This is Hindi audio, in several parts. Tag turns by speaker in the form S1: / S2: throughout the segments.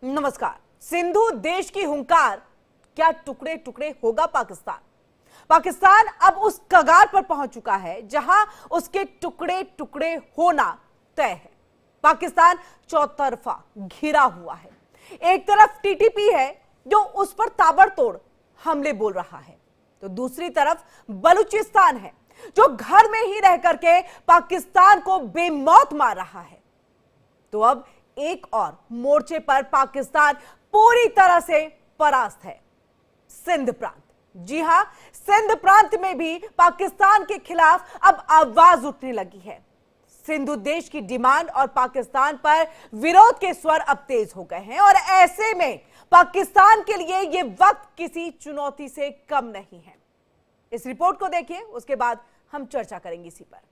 S1: नमस्कार। सिंधु देश की हुंकार, क्या टुकड़े टुकड़े होगा पाकिस्तान? पाकिस्तान अब उस कगार पर पहुंच चुका है जहां उसके टुकड़े टुकड़े होना तय है। पाकिस्तान चौतरफा घिरा हुआ है। एक तरफ टीटीपी है जो उस पर ताबड़तोड़ हमले बोल रहा है, तो दूसरी तरफ बलूचिस्तान है जो घर में ही रह करके पाकिस्तान को बेमौत मार रहा है। तो अब एक और मोर्चे पर पाकिस्तान पूरी तरह से परास्त है, सिंध प्रांत। जी हां, सिंध प्रांत में भी पाकिस्तान के खिलाफ अब आवाज उठने लगी है। सिंधु देश की डिमांड और पाकिस्तान पर विरोध के स्वर अब तेज हो गए हैं और ऐसे में पाकिस्तान के लिए यह वक्त किसी चुनौती से कम नहीं है। इस रिपोर्ट को देखिए, उसके बाद हम चर्चा करेंगे इसी पर।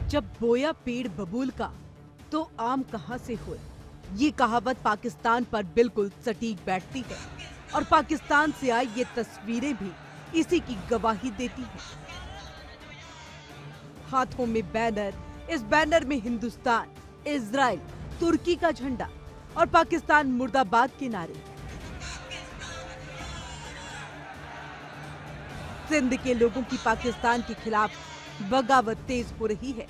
S2: जब बोया पेड़ बबूल का तो आम कहां से होए, ये कहावत पाकिस्तान पर बिल्कुल सटीक बैठती है और पाकिस्तान से आई ये तस्वीरें भी इसी की गवाही देती हैं। हाथों में बैनर, इस बैनर में हिंदुस्तान, इजराइल, तुर्की का झंडा और पाकिस्तान मुर्दाबाद के नारे। सिंध के लोगों की पाकिस्तान के खिलाफ बगावत तेज हो रही है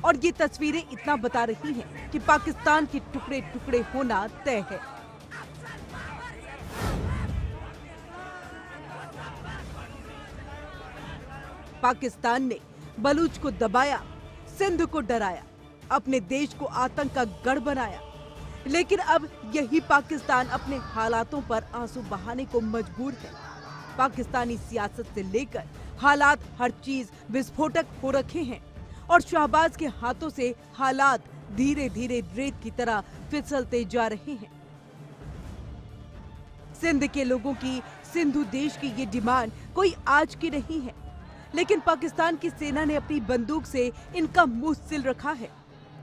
S2: और ये तस्वीरें इतना बता रही हैं कि पाकिस्तान के टुकड़े टुकड़े होना तय है। पाकिस्तान ने बलूच को दबाया, सिंध को डराया, अपने देश को आतंक का गढ़ बनाया, लेकिन अब यही पाकिस्तान अपने हालातों पर आंसू बहाने को मजबूर है। पाकिस्तानी सियासत से लेकर हालात, हर चीज विस्फोटक हो रखे हैं और शहबाज के हाथों से हालात धीरे धीरे रेत की तरह फिसलते जा रहे हैं। सिंध के लोगों की, सिंधु देश की ये डिमांड कोई आज की नहीं है, लेकिन पाकिस्तान की सेना ने अपनी बंदूक से इनका मुंह सिल रखा है।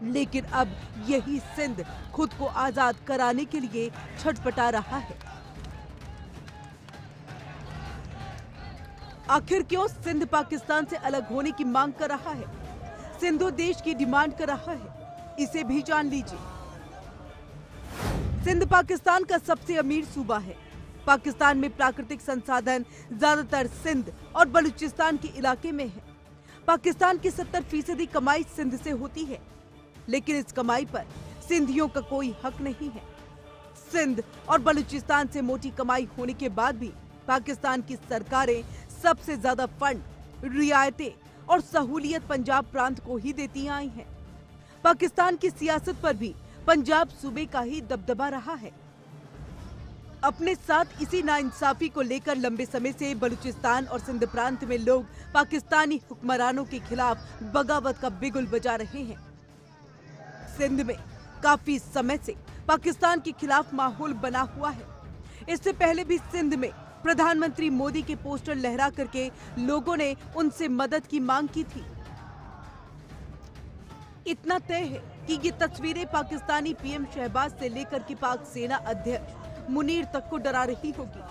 S2: लेकिन अब यही सिंध खुद को आजाद कराने के लिए छटपटा रहा है। आखिर क्यों सिंध पाकिस्तान से अलग होने की मांग कर रहा है, सिंधु देश की डिमांड कर रहा है, इसे भी जान लीजिए। सिंध पाकिस्तान का सबसे अमीर सूबा है। पाकिस्तान में प्राकृतिक संसाधन ज्यादातर सिंध और बलूचिस्तान के इलाके में है। पाकिस्तान की 70% कमाई सिंध से होती है, लेकिन इस कमाई पर सिंधियों का कोई हक नहीं है। सिंध और बलूचिस्तान से मोटी कमाई होने के बाद भी पाकिस्तान की सरकारें सबसे ज्यादा फंड, रियायतें और सहूलियत पंजाब प्रांत को ही देती आई हैं। पाकिस्तान की सियासत पर भी पंजाब सूबे का ही दबदबा रहा है। अपने साथ इसी नाइंसाफी को लेकर लंबे समय से बलूचिस्तान और सिंध प्रांत में लोग पाकिस्तानी हुक्मरानों के खिलाफ बगावत का बिगुल बजा रहे हैं। सिंध में काफी समय से पाकिस्तान के खिलाफ माहौल बना हुआ है। इससे पहले भी सिंध में प्रधानमंत्री मोदी के पोस्टर लहरा करके लोगों ने उनसे मदद की मांग की थी। इतना तय है कि ये तस्वीरें पाकिस्तानी पीएम शहबाज से लेकर के पाक सेना अध्यक्ष मुनीर तक को डरा रही होगी।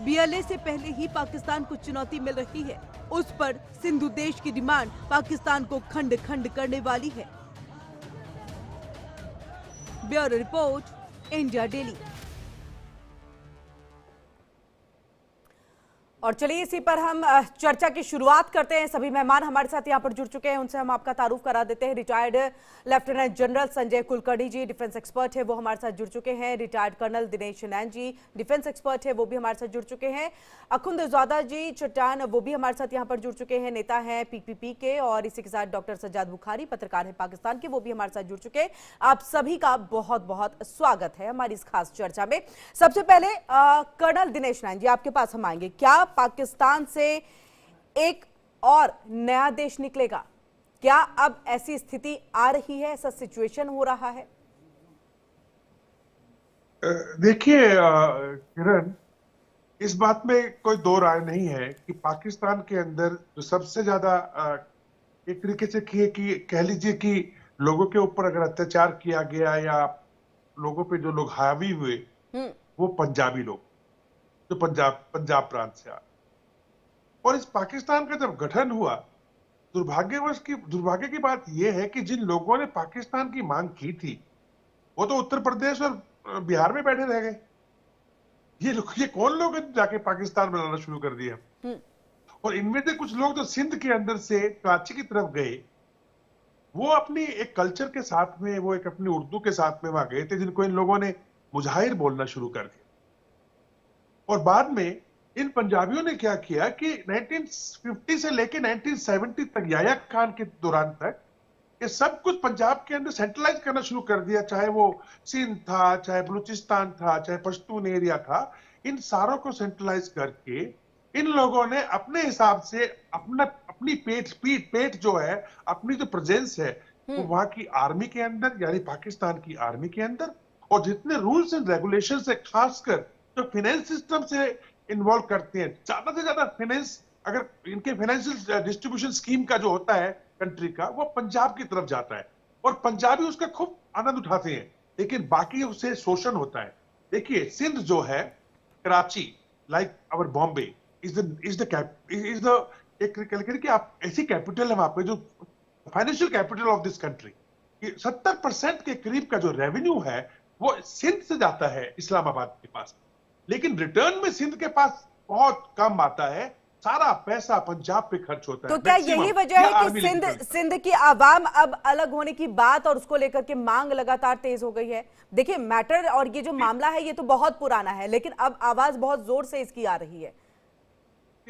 S2: बीएलए से पहले ही पाकिस्तान को चुनौती मिल रही है, उस पर सिंधु देश की डिमांड पाकिस्तान को खंड खंड करने वाली है। Bureau report, India daily.
S1: और चलिए इसी पर हम चर्चा की शुरुआत करते हैं। सभी मेहमान हमारे साथ यहाँ पर जुड़ चुके हैं, उनसे हम आपका तारुफ करा देते हैं। Retired lieutenant general Sanjay Kulkarni ji defence expert है, वो हमारे साथ जुड़ चुके हैं। Retired colonel Dinesh Nain ji defence expert है, वो भी हमारे साथ जुड़ चुके हैं। अखुंदजादा जी चट्टान, वो भी हमारे साथ यहाँ पर जुड़ चुके हैं, नेता हैं पीपीपी के। और इसी के साथ डॉक्टर सज्जाद बुखारी, पत्रकार है पाकिस्तान के, वो भी हमारे साथ जुड़ चुके हैं। आप सभी का बहुत बहुत स्वागत है हमारी इस खास चर्चा में। सबसे पहले कर्नल दिनेश नैन जी, आपके पास हम आएंगे। क्या पाकिस्तान से एक और नया देश निकलेगा? क्या अब ऐसी स्थिति आ रही है, ऐसा सिचुएशन हो रहा है?
S3: देखिए किरण, इस बात में कोई दो राय नहीं है कि पाकिस्तान के अंदर जो सबसे ज्यादा एक तरीके से कि कह लीजिए कि लोगों के ऊपर अगर अत्याचार किया गया या लोगों पे जो लोग हावी हुए वो पंजाबी लोग जो पंजाब प्रांत से आए। और इस पाकिस्तान का जब गठन हुआ, दुर्भाग्य की बात यह है कि जिन लोगों ने पाकिस्तान की मांग की थी वो तो उत्तर प्रदेश और बिहार में बैठे रह गए। ये कौन लोग हैं जाके पाकिस्तान बनाना शुरू कर दिया। और इनमें से कुछ लोग जो सिंध के अंदर से कराची की तरफ गए, वो अपनी एक कल्चर के साथ में, वो एक अपनी उर्दू के साथ में वहां गए थे, जिनको इन लोगों ने मुजाहिर बोलना शुरू कर दिया। और बाद में इन पंजाबियों ने क्या किया कि 1950 से लेके 1970 तक, याया खान के दौरान तक, ये सब कुछ पंजाब के अंदर सेंट्रलाइज करना शुरू कर दिया। चाहे वो सिंध था, चाहे बलूचिस्तान था, चाहे पश्तून एरिया था, इन सारों को सेंट्रलाइज करके इन लोगों ने अपने हिसाब से अपनी पेट जो है, अपनी जो प्रेजेंस है वो वहां की आर्मी के अंदर, यानी पाकिस्तान की आर्मी के अंदर, और जितने रूल्स एंड रेगुलेशन है, खासकर जो फाइनेंस सिस्टम से इन्वॉल्व करते हैं, ज्यादा से ज्यादा फाइनेंस, अगर इनके फाइनेंशियल डिस्ट्रीब्यूशन स्कीम का जो होता है कंट्री का, वो पंजाब की तरफ जाता है और पंजाबी उसका खूब आनंद उठाते हैं, लेकिन बाकी उससे शोषण होता है। देखिए, सिंध जो है, Karachi like our Bombay is the एक आप ऐसी कैपिटल है वहां पे जो financial capital of this country, 70% के करीब का जो रेवेन्यू है वो सिंध से जाता है इस्लामाबाद के पास, लेकिन रिटर्न में सिंध के पास बहुत कम आता है। सारा पैसा पंजाब पे खर्च होता है।
S1: तो क्या यही वजह है कि सिंध की आवाम अब अलग होने की बात और उसको लेकर के मांग लगातार तेज हो गई है? देखिए, मैटर और ये जो मामला है ये तो बहुत पुराना है, लेकिन अब आवाज बहुत जोर से इसकी आ रही है।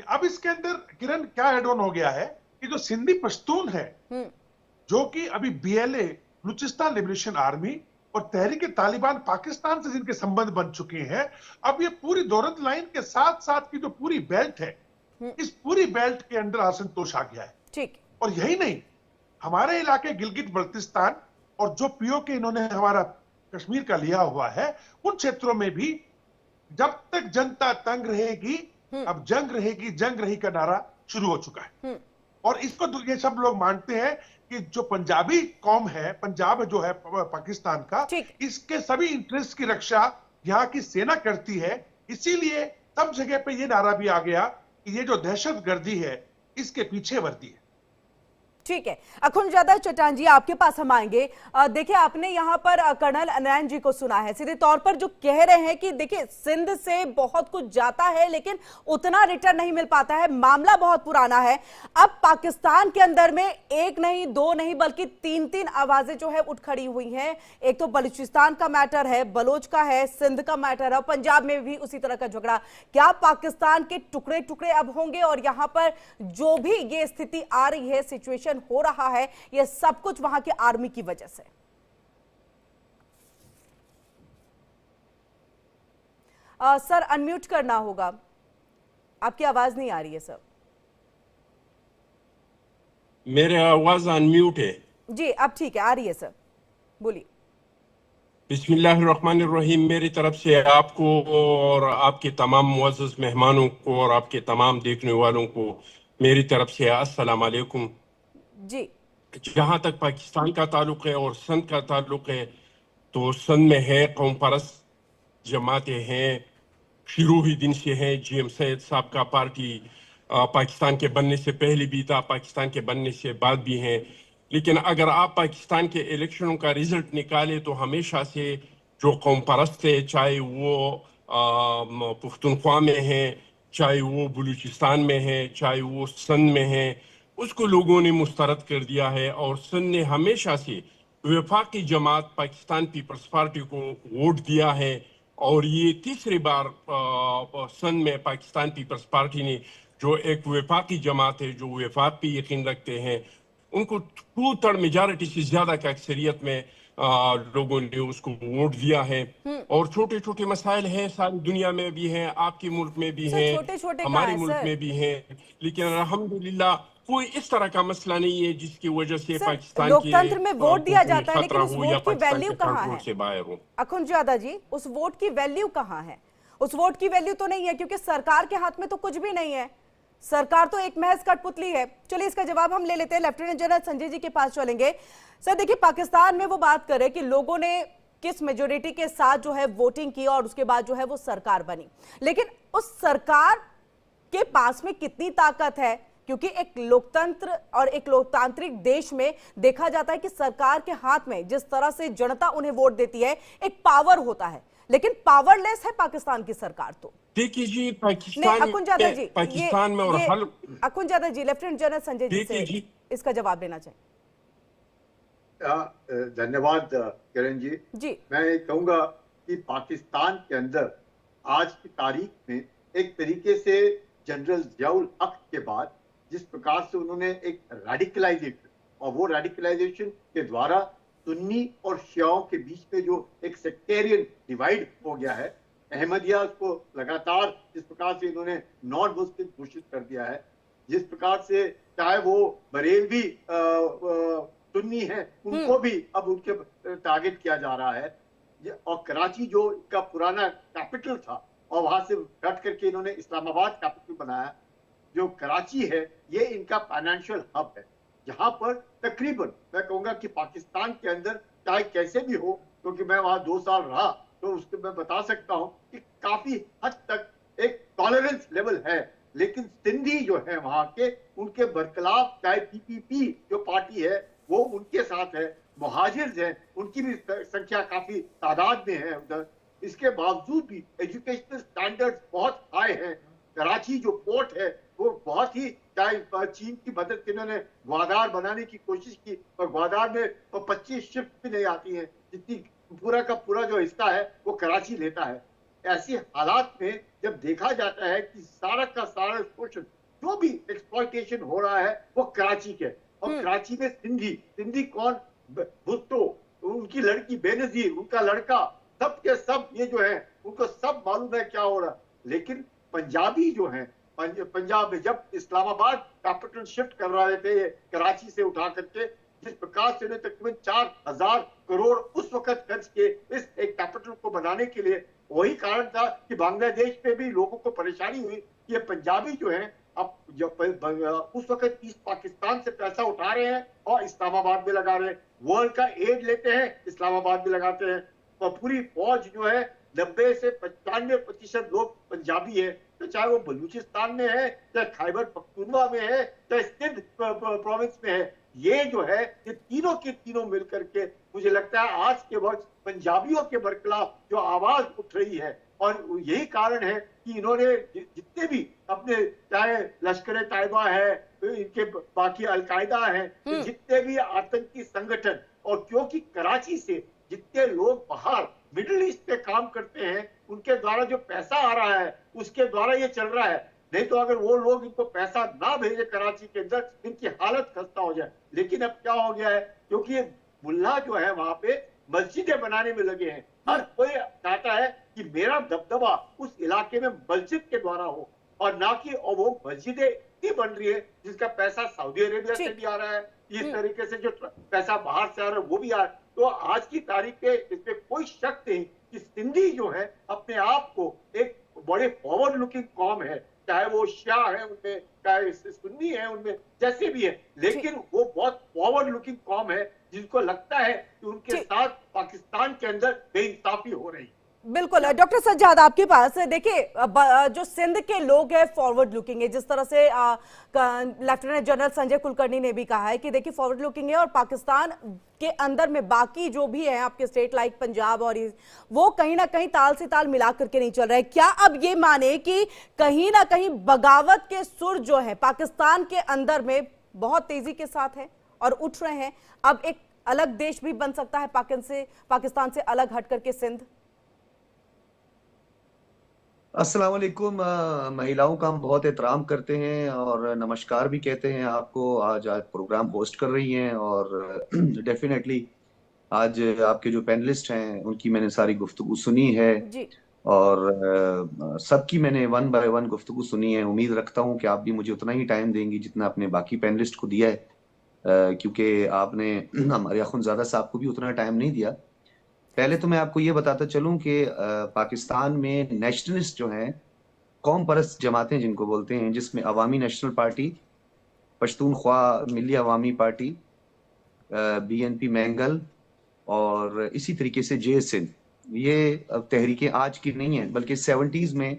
S3: अब इसके अंदर किरण क्या एड ऑन हो गया है कि जो सिंधी पश्तून है, जो कि अभी BLA बलूचिस्तान लिबरेशन आर्मी और तहरीक-ए-तालिबान पाकिस्तान से जिनके संबंध बन चुके हैं, अब ये पूरी दौरत लाइन के साथ साथ की जो पूरी बेल्ट है, इस पूरी बेल्ट के अंदर असंतोष आ गया है।
S1: ठीक।
S3: और यही नहीं, हमारे इलाके गिलगित बल्तिस्तान और जो POK इन्होंने हमारा कश्मीर का लिया हुआ है, उन क्षेत्रों में भी जब तक जनता तंग रहेगी, अब जंग रही का नारा शुरू हो चुका है। और इसको ये सब लोग मानते हैं कि जो पंजाबी कौम है, पंजाब जो है पाकिस्तान का, इसके सभी इंटरेस्ट की रक्षा यहाँ की सेना करती है। इसीलिए सब जगह पे ये नारा भी आ गया कि ये जो दहशतगर्दी है, इसके पीछे वर्दी है।
S1: ठीक है, अखुंदजादा चट्टान जी, आपके पास हम आएंगे। देखिए, आपने यहाँ पर कर्नल अनैन जी को सुना है, सीधे तौर पर जो कह रहे हैं कि देखिए, सिंध से बहुत कुछ जाता है लेकिन उतना रिटर्न नहीं मिल पाता है, मामला बहुत पुराना है। अब पाकिस्तान के अंदर में एक नहीं, दो नहीं, बल्कि तीन आवाजें जो है उठ खड़ी हुई हैं। एक तो बलूचिस्तान का मैटर है, बलोच का है, सिंध का मैटर है, पंजाब में भी उसी तरह का झगड़ा। क्या पाकिस्तान के टुकड़े टुकड़े अब होंगे और यहाँ पर जो भी ये स्थिति आ रही है, सिचुएशन हो रहा है, यह सब कुछ वहां की आर्मी की वजह से? सर, अनम्यूट करना होगा, आपकी आवाज नहीं आ रही है सर।
S4: मेरे आवाज अनम्यूट है
S1: जी, अब ठीक है, आ रही है सर, बोलिए।
S4: बिस्मिल्लाहिर्रहमानिर्रहीम। मेरी तरफ से आपको और आपके तमाम मुअज़्ज़ज़ मेहमानों को और आपके तमाम देखने वालों को मेरी तरफ से अस्सलाम वालेकुम
S1: जी।
S4: जहां तक पाकिस्तान का ताल्लुक है और संघ का ताल्लुक है, तो संघ में है कौम परस्त जमातें हैं, शुरू ही दिन से हैं। GM सैयद साहब का पार्टी पाकिस्तान के बनने से पहले भी था, पाकिस्तान के बनने से बाद भी हैं। लेकिन अगर आप पाकिस्तान के इलेक्शनों का रिजल्ट निकालें तो हमेशा से जो कौम परस्त है, चाहे वो पुख्तनख्वा में है, चाहे वो बलूचिस्तान में है, चाहे वो सिंध में है, उसको लोगों ने मुस्तरद कर दिया है। और सिंध ने हमेशा से वफाकी जमात पाकिस्तान पीपल्स पार्टी को वोट दिया है। और ये तीसरी बार सिंध में पाकिस्तान पीपल्स पार्टी ने, जो एक वफाकी जमात है, जो वफाक पे यकीन रखते हैं, उनको 2/3 मेजॉरिटी से ज्यादा का अक्सरियत में लोगों ने उसको वोट दिया है। और छोटे छोटे मसाइल हैं, सारी दुनिया में भी हैं, आपके मुल्क में भी हैं, हमारे मुल्क में भी हैं, लेकिन अल्हम्दुलिल्लाह कोई इस तरह का मसला नहीं है जिसकी वजह से पाकिस्तान
S1: लोकतंत्र में वोट दिया जाता है, लेकिन उस वोट की वैल्यू कहाँ है?
S4: से बाहर हो।
S1: अखुंदजादा जी, उस वोट की वैल्यू कहाँ है? उस वोट की वैल्यू तो नहीं है, क्योंकि सरकार के हाथ में तो कुछ भी नहीं है, सरकार तो एक महज कठपुतली है। चलिए इसका जवाब हम ले लेते हैं, लेफ्टिनेंट जनरल संजय जी के पास चलेंगे। सर देखिए, पाकिस्तान में वो बात करें कि लोगों ने किस मेजोरिटी के साथ जो है वोटिंग की और उसके बाद जो है वो सरकार बनी, लेकिन उस सरकार के पास में कितनी ताकत है? क्योंकि एक लोकतंत्र और एक लोकतांत्रिक देश में देखा जाता है कि सरकार के हाथ में जिस तरह से जनता उन्हें वोट देती है एक पावर होता है, लेकिन पावरलेस है पाकिस्तान की सरकार। तो
S4: देखिए जी,
S1: पाकिस्तान
S4: में और हर
S1: अखुनजादा जी, लेफ्टिनेंट जनरल संजय जी से इसका जवाब देना चाहिए।
S5: धन्यवाद किरण जी। मैं कहूंगा कि पाकिस्तान के अंदर आज की तारीख में एक तरीके से जनरल जियाउल हक के बाद जिस प्रकार से उन्होंने एक रेडिकलाइजेशन, और वो रेडिकलाइजेशन के द्वारा सुन्नी और शियाओं के बीच में जो एक सेक्टेरियन डिवाइड हो गया है, अहमदिया को लगातार जिस प्रकार से इन्होंने नॉन मुस्लिम घोषित कर दिया है, जिस प्रकार से चाहे वो बरेलवी सुन्नी है उनको भी अब उनके टारगेट किया जा रहा है, और कराची जो इनका पुराना कैपिटल था और वहां से हट करके इन्होंने इस्लामाबाद कैपिटल बनाया। जो कराची है ये इनका फाइनेंशियल हब है, जहां पर तकरीबन मैं कहूंगा कि पाकिस्तान के अंदर चाहे कैसे भी हो, क्योंकि मैं वहां 2 साल रहा तो उसको मैं बता सकता हूं कि काफी हद तक एक टॉलरेंस लेवल है, लेकिन सिंधी जो है वहां के उनके बरखिलाफ, चाहे पीपीपी जो पार्टी है वो उनके साथ है, मुहाजिर हैं उनकी भी संख्या काफी तादाद में है उधर। इसके बावजूद भी एजुकेशनल स्टैंडर्ड्स बहुत हाई हैं। कराची जो पोर्ट है वो बहुत ही, चाहे चीन की मदद से इन्होंने ग्वादार बनाने की कोशिश की, पर ग्वादार में 25 शिप भी नहीं आती हैं, जितनी पूरा का पूरा जो हिस्सा है वो कराची लेता है। ऐसी हालात में जब देखा जाता है कि सारा का सारा शोषण, जो भी एक्सप्लॉयटेशन हो रहा है वो कराची के, और कराची में सिंधी कौन, भुट्टो, उनकी लड़की बेनजीर, उनका लड़का, सब के सब ये जो है उनको सब मालूम है क्या हो रहा। लेकिन पंजाबी जो है, पंजाब में जब इस्लामाबाद कैपिटल शिफ्ट कर रहे थे कराची से उठा करके, जिस प्रकार से उन्हें तकरीबन 4000 करोड़ उस वक्त खर्च किए इस एक कैपिटल को बनाने के लिए, वही कारण था कि बांग्लादेश में भी लोगों को परेशानी हुई कि ये पंजाबी जो है अब जब उस वक्त ईस्ट पाकिस्तान से पैसा उठा रहे हैं और इस्लामाबाद में लगा रहे हैं, वर्ल्ड का एड लेते हैं इस्लामाबाद में लगाते हैं, और पूरी फौज जो है 90 से 95% लोग पंजाबी है, तो चाहे वो बलूचिस्तान में है, चाहे खैबर पख्तूनवा में है, चाहे सिंध प्रोविंस में है। ये जो है ये तीनों के तीनों मिलकर के मुझे लगता है आज के वक्त पंजाबियों के बरखिलाफ जो आवाज उठ रही है, और यही कारण है कि इन्होंने जितने भी अपने, चाहे लश्कर तैयबा है, इनके बाकी अलकायदा है, जितने भी आतंकी संगठन, और क्योंकि कराची से जितने लोग बाहर मिडिल ईस्ट पे काम करते हैं उनके द्वारा जो पैसा आ रहा है उसके द्वारा ये चल रहा है। नहीं तो अगर वो लोग इनको पैसा ना भेजे कराची के अंदर, इनकी हालत खस्ता हो जाए। लेकिन अब क्या हो गया है, क्योंकि ये मुल्ला जो है वहां पे मस्जिदें बनाने में लगे हैं, हर कोई चाहता है कि मेरा दबदबा उस इलाके में मस्जिद के द्वारा हो, और ना कि वो मस्जिदें इतनी बन रही है जिसका पैसा सऊदी अरेबिया से भी आ रहा है, इस तरीके से जो पैसा बाहर से आ रहा है वो भी आ रहा है। तो आज की तारीख पे इसमें कोई शक नहीं कि सिंधी जो है अपने आप को एक बड़े फॉरवर्ड लुकिंग कौम है, चाहे वो शिया है उनमें, चाहे सुन्नी है उनमें, जैसे भी है, लेकिन वो बहुत फॉरवर्ड लुकिंग कौम है जिनको लगता है कि उनके साथ पाकिस्तान के अंदर बेइंसाफी हो रही है।
S1: बिल्कुल डॉक्टर सज्जाद, आपके पास देखिए, जो सिंध के लोग हैं फॉरवर्ड लुकिंग है, जिस तरह से लेफ्टिनेंट जनरल संजय कुलकर्णी ने भी कहा है कि देखिए फॉरवर्ड लुकिंग है, और पाकिस्तान के अंदर में बाकी जो भी है आपके स्टेट लाइक पंजाब और वो कहीं ना कहीं ताल से ताल मिला करके नहीं चल रहा है। क्या अब ये माने कि कहीं ना कहीं बगावत के सुर जो है पाकिस्तान के अंदर में बहुत तेजी के साथ है और उठ रहे हैं, अब एक अलग देश भी बन सकता है पाकिस्तान से अलग हट करके सिंध?
S6: अस्सलाम वालेकुम। महिलाओं का हम बहुत एहतराम करते हैं और नमस्कार भी कहते हैं आपको। आज प्रोग्राम होस्ट कर रही हैं, और डेफिनेटली आज आपके जो पैनलिस्ट हैं उनकी मैंने सारी गुफ्तगू सुनी है
S1: जी।
S6: और सबकी मैंने 1 बाय 1 गुफ्तगू सुनी है। उम्मीद रखता हूं कि आप भी मुझे उतना ही टाइम देंगी जितना अपने बाकी पैनलिस्ट को दिया है, क्योंकि आपने हमारे अखुनजादा साहब को भी उतना टाइम नहीं दिया। पहले तो मैं आपको ये बताता चलूं कि पाकिस्तान में नेशनलिस्ट जो हैं, कौम परस्त जमातें जिनको बोलते हैं, जिसमें अवामी नेशनल पार्टी, पश्तूनख्वा मिली अवामी पार्टी, BNP मैंगल और इसी तरीके से जे सिंध, ये तहरीकें आज की नहीं है बल्कि 70s में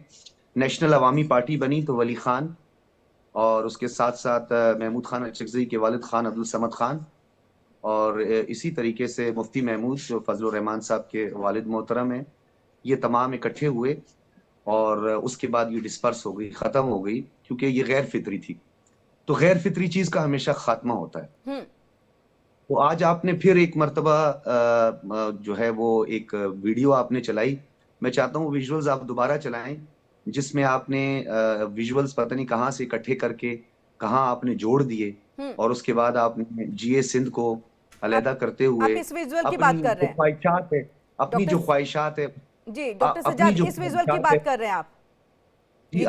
S6: नेशनल अवामी पार्टी बनी तो वली खान और उसके साथ साथ महमूद खान अचकज़ई के वालिद खान अब्दुल समद खान और इसी तरीके से मुफ्ती महमूद जो फजलुर रहमान साहब के वालिद मोहतरम हैं, ये तमाम इकट्ठे हुए और उसके बाद ये डिस्पर्स हो गई, ख़त्म हो गई, क्योंकि ये गैर फितरी थी। तो गैर फितरी चीज़ का हमेशा खात्मा होता है। तो आज आपने फिर एक मर्तबा जो है वो एक वीडियो आपने चलाई, मैं चाहता हूँ विजुअल्स आप दोबारा चलाएं, जिसमें आपने विजुअल्स पता नहीं कहाँ से इकट्ठे करके कहाँ आपने जोड़ दिए और उसके बाद आपने जीए सिंध को अलहदा करते हुए
S1: आप इस विजुअल की बात कर रहे हैं,
S6: ख्वाहिशात है, अपनी जो ख्वाहिशात है
S1: जी डॉक्टर सज्जाद, इस विजुअल की बात कर रहे हैं आप?
S6: जी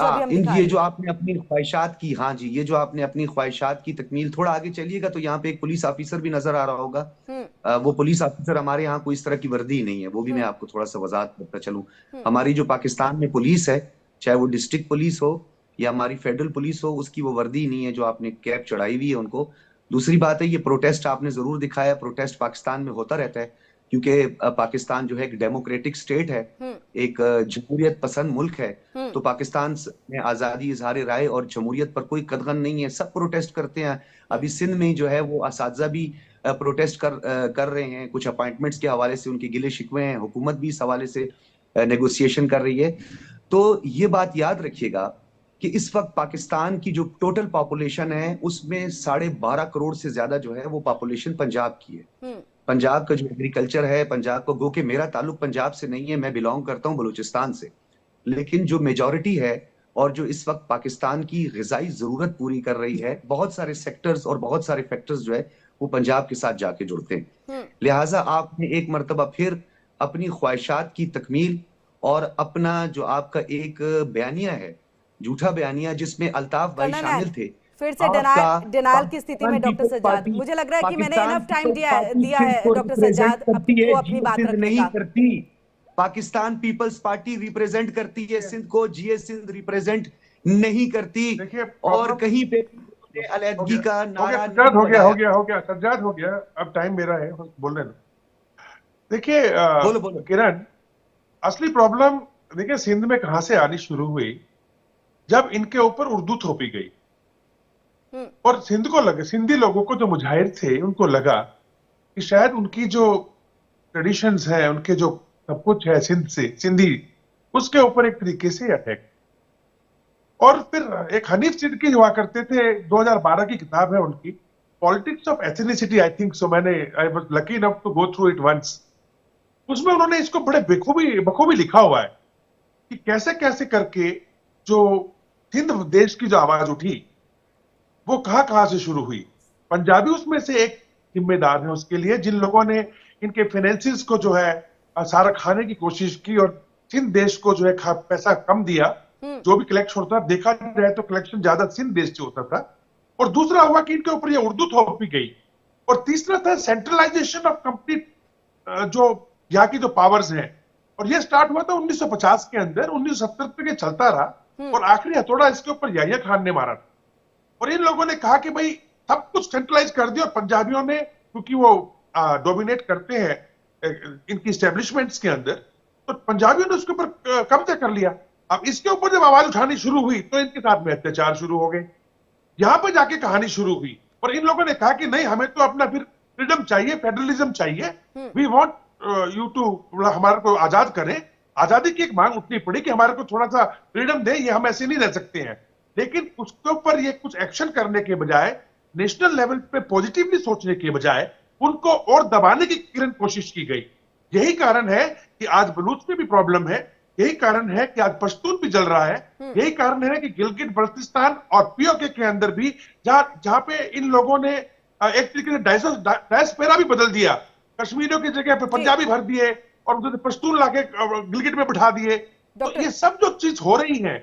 S6: ये जो आपने अपनी ख्वाहिशात की, हाँ जी, ये जो आपने अपनी ख्वाहिशात की तकमील, थोड़ा आगे चलिएगा तो यहाँ पे एक पुलिस ऑफिसर भी नजर आ रहा होगा। वो पुलिस ऑफिसर हमारे यहाँ कोई इस तरह की वर्दी नहीं है, वो भी मैं आपको थोड़ा सा वजाहत करता चलूं। हमारी जो पाकिस्तान में पुलिस है, चाहे वो डिस्ट्रिक्ट पुलिस हो या हमारी फेडरल पुलिस हो, उसकी वो वर्दी नहीं है जो आपने कैप चढ़ाई हुई है उनको। दूसरी बात है, ये प्रोटेस्ट आपने जरूर दिखाया, प्रोटेस्ट पाकिस्तान में होता रहता है क्योंकि पाकिस्तान जो है एक डेमोक्रेटिक स्टेट है, एक जमहूरियत पसंद मुल्क है, तो पाकिस्तान में आज़ादी, इजहार राय और जमहूरियत पर कोई कदगन नहीं है, सब प्रोटेस्ट करते हैं। अभी सिंध में जो है वो असातिज़ा भी प्रोटेस्ट कर रहे हैं, कुछ अपॉइंटमेंट्स के हवाले से उनके गिले शिकवे हैं, हुकूमत भी इस हवाले से नेगोशिएशन कर रही है। तो ये बात याद रखिएगा कि इस वक्त पाकिस्तान की जो टोटल पॉपुलेशन है उसमें 12.5 करोड़ से ज्यादा जो है वो पॉपुलेशन पंजाब की है। पंजाब का जो एग्रीकल्चर है, पंजाब को, गो के मेरा ताल्लुक पंजाब से नहीं है, मैं बिलोंग करता हूँ बलूचिस्तान से, लेकिन जो मेजॉरिटी है और जो इस वक्त पाकिस्तान की ग़िज़ाई ज़रूरत पूरी कर रही है, बहुत सारे सेक्टर्स और बहुत सारे फैक्टर्स जो है वो पंजाब के साथ जाके जुड़ते हैं। लिहाजा आपने एक मरतबा फिर अपनी ख्वाहिशात की तकमील और अपना जो आपका एक बयानिया है, झूठा बयानिया जिसमें अल्ताफ भाई शामिल थे,
S1: फिर से डिनायल की स्थिति में डॉक्टर सज्जाद, मुझे लग रहा है कि मैंने इनफ टाइम दिया है डॉक्टर सज्जाद आपको अपनी बात रखने का।
S6: पाकिस्तान पीपल्स पार्टी रिप्रेजेंट करती है सिंध को, जीए सिंध रिप्रेजेंट नहीं करती और कहीं पे अलहदगी का नारा
S3: हो गया सज्जाद हो गया, अब टाइम मेरा है बोलने दो। देखिए किरण, असली प्रॉब्लम देखिए सिंध में कहां से आनी शुरू हुई, जब इनके ऊपर उर्दू थोपी गई और सिंधी लोगों को जो मुजाहिर थे उनको लगा कि शायद उनकी जो ट्रेडिशंस है, उनके जो सब कुछ है सिंध से, सिंधी, उसके ऊपर एक तरीके से अटैक। और फिर एक हनीफ सिद्दीकी हुआ करते थे, 2012 की किताब है उनकी, politics of ethnicity, I think so, I was lucky enough to go through it once. उसमें उन्होंने इसको बड़े बखूबी लिखा हुआ है कि कैसे कैसे करके जो सिंध देश की जो आवाज उठी वो कहां से शुरू हुई। पंजाबी उसमें से एक जिम्मेदार है उसके लिए, जिन लोगों ने इनके फाइनेंसिस को जो है सारा खाने की कोशिश की और सिंध देश को जो है पैसा कम दिया, जो भी कलेक्शन होता, देखा जाए तो कलेक्शन ज्यादा सिंध देश से होता था। और दूसरा हुआ कि इनके ऊपर ये उर्दू थोपी गई। और तीसरा था सेंट्रलाइजेशन ऑफ कंप्लीट जो यहाँ की जो पावर्स हैं, और ये स्टार्ट हुआ था 1950 के अंदर, 1970 तक ये चलता रहा और आखिरी हथौड़ा इसके ऊपर याहिया खान ने मारा। और इन लोगों ने कहा कि भाई सब कुछ सेंट्रलाइज कर दिया, और पंजाबियों ने, क्योंकि वो डोमिनेट करते हैं इनकी एस्टेब्लिशमेंट्स के अंदर, तो पंजाबियों ने उसके ऊपर कब्जा कर लिया। अब इसके ऊपर जब आवाज उठानी शुरू हुई तो इनके साथ में अत्याचार शुरू हो गए। यहां पर जाके कहानी शुरू हुई और इन लोगों ने कहा कि नहीं, हमें तो अपना फिर फ्रीडम चाहिए, फेडरलिज्म चाहिए, वी वांट यू टू, हमारे को आजाद करें। आजादी की एक मांग उठनी पड़ी कि हमारे को थोड़ा सा फ्रीडम दे, ये हम ऐसे नहीं रह सकते हैं। लेकिन उसके ऊपर ये कुछ एक्शन करने के बजाय, नेशनल लेवल पे पॉजिटिवली सोचने के बजाय, उनको और दबाने की किरण कोशिश की गई। यही कारण है कि आज बलूच में भी प्रॉब्लम है, यही कारण है कि आज पश्तून भी जल रहा है, यही कारण है कि गिलगित बल्तिस्तान और पीओके के अंदर भी जहां पे इन लोगों ने एक तरीके से डायस्पोरा भी बदल दिया, कश्मीरियों की जगह पे पंजाबी भर दिए और उधर पश्तून लाके गिलगित में बिठा दिए। तो ये सब जो चीज हो रही है,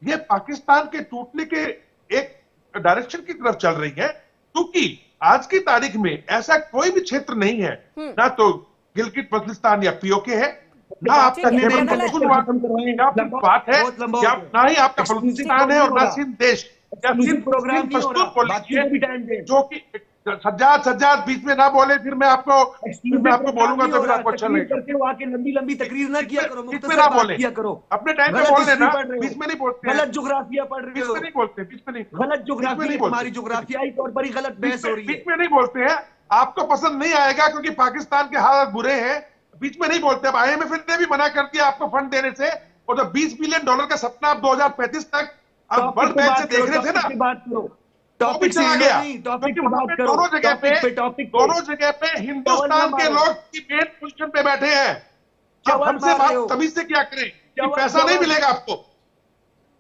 S3: ये पाकिस्तान के टूटने के एक डायरेक्शन की तरफ चल रही है, क्योंकि आज की तारीख में ऐसा कोई भी क्षेत्र नहीं है, ना तो गिलगित बल्तिस्तान या पीओके है, ना आपका खैबर पख्तूनख्वा बात है, ना ही आपका बलूचिस्तान है, और ना सिंध देश या सिंध पश्तून जो कि सज्जाद बीच में ना बोले, फिर मैं आपको बोलूंगा तो फिर आपको अच्छा लगेगा।
S7: आके लंबी तकरीर ना किया करो,
S3: बीच में ना बोले, अपने टाइम पे बोल लेना, बीच में नहीं बोलते,
S7: गलत जोग्राफिया पढ़ रहे हो,
S3: बीच में नहीं बोलते, बीच में नहीं,
S7: गलत जोग्राफिया, हमारी जोग्राफियाई तौर पर ही गलत बहस हो रही है,
S3: बीच में नहीं बोलते हैं। आपको पसंद नहीं आएगा क्योंकि पाकिस्तान के हालात बुरे हैं, बीच में नहीं बोलते। अब IMF ने भी मना कर दिया आपको फंड देने से, और जो $20 बिलियन का सपना आप 2035 तक आप वर्ल्ड बैंक से देख रहे थे ना,
S7: बात करो,
S3: टॉपिक चला गया।
S7: टॉपिक पे बात करो,
S3: दोनों जगह पे हिंदुस्तान के लोग की मेन पोजीशन पे बैठे हैं। अब हमसे बात तभी से क्या करें कि पैसा नहीं मिलेगा आपको,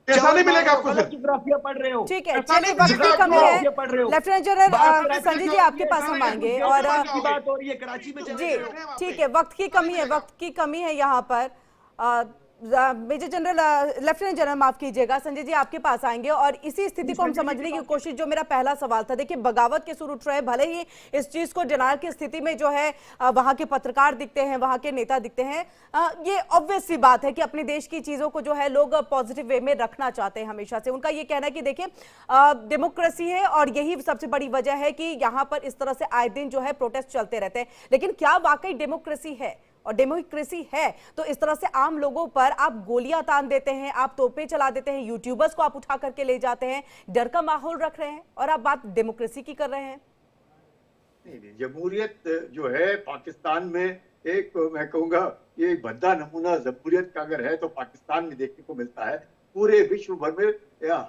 S3: पैसा नहीं मिलेगा आपको,
S7: जोग्राफिया पढ़ रहे हो।
S1: ठीक है, चलिए वक्त की कमी है, लेफ्टिनेंट जनरल संजय जी आपके पास हम आएंगे, और
S7: बात हो रही है कराची में
S1: जी ठीक है, वक्त की कमी है, वक्त की कमी है यहाँ पर। मेजर जनरल, लेफ्टिनेंट जनरल माफ कीजिएगा, संजय जी आपके पास आएंगे और इसी स्थिति को हम समझने की कोशिश, जो मेरा पहला सवाल था, देखिए बगावत के सुर उठ रहे हैं, भले ही इस चीज को डिनायर की स्थिति में जो है वहां के पत्रकार दिखते हैं, वहां के नेता दिखते हैं, ये ऑब्वियस सी बात है कि अपने देश की चीजों को जो है लोग पॉजिटिव वे में रखना चाहते हैं हमेशा से। उनका ये कहना है कि देखिए डेमोक्रेसी है और यही सबसे बड़ी वजह है कि यहाँ पर इस तरह से आए दिन जो है प्रोटेस्ट चलते रहते हैं, लेकिन क्या वाकई डेमोक्रेसी है? और डेमोक्रेसी है तो इस तरह से आम लोगों पर आप गोलियां तान देते हैं, आप तोपें चला देते हैं, यूट्यूबर्स को आप उठा करके ले जाते हैं, डर का माहौल रख रहे हैं, और आप बात डेमोक्रेसी की कर रहे हैं।
S5: नहीं, जमहूरियत जो है पाकिस्तान में, एक मैं कहूंगा ये एक भद्दा नमूना जमहूरियत का अगर है तो पाकिस्तान में देखने को मिलता है। पूरे विश्व भर में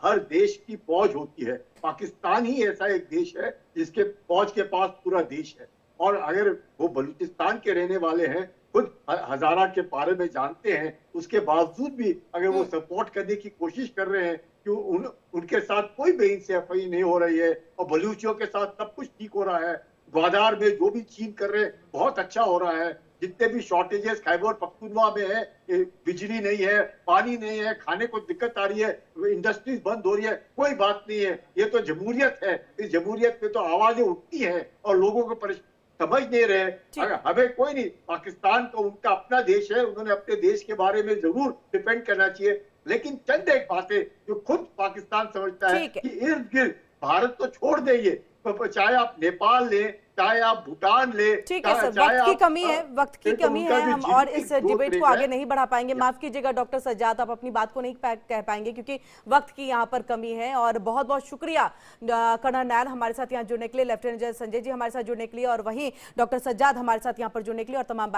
S5: हर देश की फौज होती है, पाकिस्तान ही ऐसा एक देश है जिसके फौज के पास पूरा देश है। और अगर वो बलूचिस्तान के रहने वाले हैं, खुद हजारा के बारे में जानते हैं, उसके बावजूद भी अगर वो सपोर्ट करने की कोशिश कर रहे हैं कि उनके साथ कोई बेइंसाफी नहीं हो रही है और बलूचियों के साथ सब कुछ ठीक हो रहा है, ग्वादार में जो भी चीन कर रहे हैं बहुत अच्छा हो रहा है, जितने भी शॉर्टेजेस खैबर पख्तूनख्वा में है, बिजली नहीं है, पानी नहीं है, खाने को दिक्कत आ रही है, इंडस्ट्रीज बंद हो रही है, कोई बात नहीं है। ये तो जमहूरियत है, इस जमहूरियत में तो आवाजें उठती हैं और लोगों को समझ नहीं रहे। हमें कोई नहीं, पाकिस्तान तो उनका अपना देश है, उन्होंने अपने देश के बारे में जरूर डिपेंड करना चाहिए, लेकिन चंद एक बातें जो खुद पाकिस्तान समझता है कि इर्द गिर्द भारत तो छोड़ देंगे, चाहे आप नेपाल ले, चाहे आप भूटान ले।
S1: ठीक है सर, वक्त की कमी है, वक्त की कमी है, हम और इस डिबेट को आगे नहीं बढ़ा पाएंगे। माफ कीजिएगा डॉक्टर सज्जाद, आप अपनी बात को नहीं कह पाएंगे क्योंकि वक्त की यहाँ पर कमी है। और बहुत बहुत शुक्रिया कर्नल नैन हमारे साथ यहाँ जुड़ने के लिए, लेफ्टिनेंट जनरल संजय जी हमारे साथ जुड़ने के लिए, और वहीं डॉक्टर सज्जाद हमारे साथ यहाँ पर जुड़ने के लिए, और तमाम